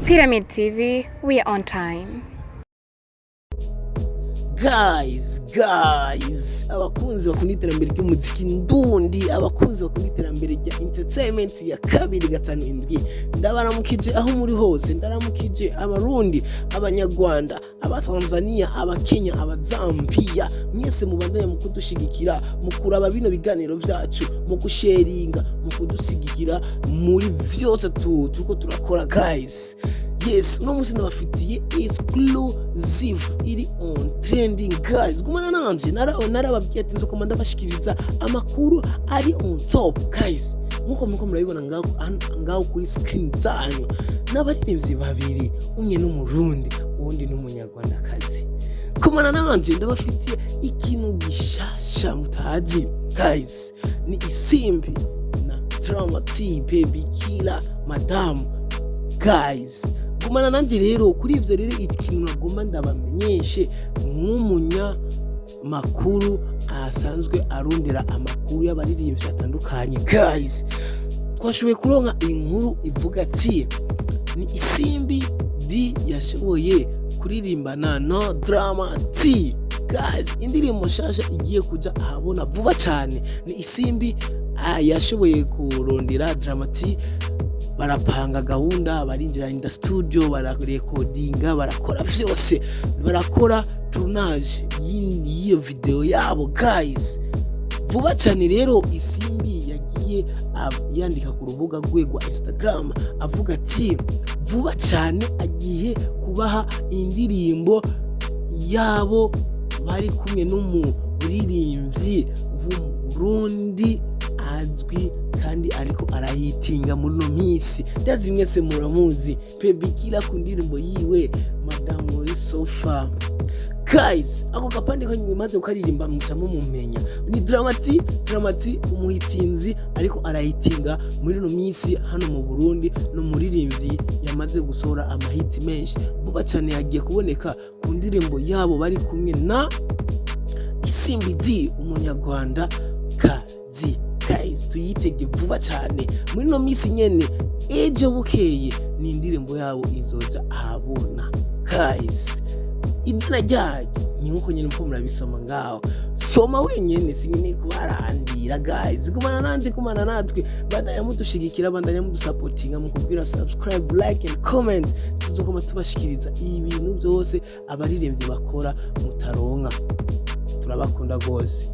Pyramid TV, we are on time. Guys, abakunzi bakunda iterambere ry'umuziki ndundi, abakunzi bakunda iterambere rya entertainment ya 257 ndabaramukije aho muri hose, ndaramukije abarundi, abanyarwanda, abatanzania, abakenya, abazambia, mwese mubandanye mu kudushigikira, mu kuraba bino biganiro byacu, mu gusharinga, mu kudusigikira muri vyose turiko turakora guys. Yes, uno musi ndabafitiye exclusive iri on trending guys. Gumana nanje narababwiye ati nzo komanda bashikiriza amakuru ari on top guys. Nkuko murabibona ngaho kuri screen zanyu n'abaririmbyi babiri, umwe n'umurundi uwundi n'umunyarwandakazi. Kumana nanje ndabafitiye ikintu gishasha mutazi guys. Ni Isimbi na Drama T baby killer madam guys. Kumana nanje rero kuri ivyo rero ikintu nagomba ndabamenyeshe nk'umunya makuru asanzwe arondera amakuru y'abaririmbyi atandukanye guys. Twashoboye kuronka inkuru ivuga ati ni Isimbi Dee yashoboye kuririmbana na Drama T guys. Indirimbo nshasha igiye kuja ahabona vuba cyane. Ni Isimbi yashoboye kurondera Drama T, barapanga gahunda, barinjira in the studio, bararecordinga, barakora vyose, barakora tournage y'iyo video yabo guys. Vuba cyane rero Isimbi yagiye yandika ku rubuga rwe rwa Instagram avuga ati vuba cyane agiye kubaha indirimbo yabo bari kumwe n'umuririmbyi w'Urundi azwi kandi ariko arayitinga muri no misi. Ndazi mwese muramuzi baby killer ku ndirimbo yiwe Madam Uri Sofa guys. Ako kapande ko nyumaze ukaririmba mucamo mumenya ni Drama T umuhitinzi ariko arayitinga muri no misi hano mu Burundi, no muririmbyi yamaze gusohora amahiti menshi. Vuba cyane yagiye kuboneka ku ndirimbo yabo bari kumwe na Isimbi Dee umunyarwanda kazi guys. Tuyitege vuba cyane muri no misi nyene, ejo bukeye ni indirimbo yabo izoja ahabona guys. Izina ryayo ni nkuko nyene mpo murabisoma ngaho, soma wenyene singine kubarandira guys. Kumana natwe bandanya mudushigikira, bandanya mudusupportinga mu kubwira subscribe, like and comment. Tuzokoma tubashikiriza ibintu byose abaririmbyi bakora mutaronka. Turabakunda gose.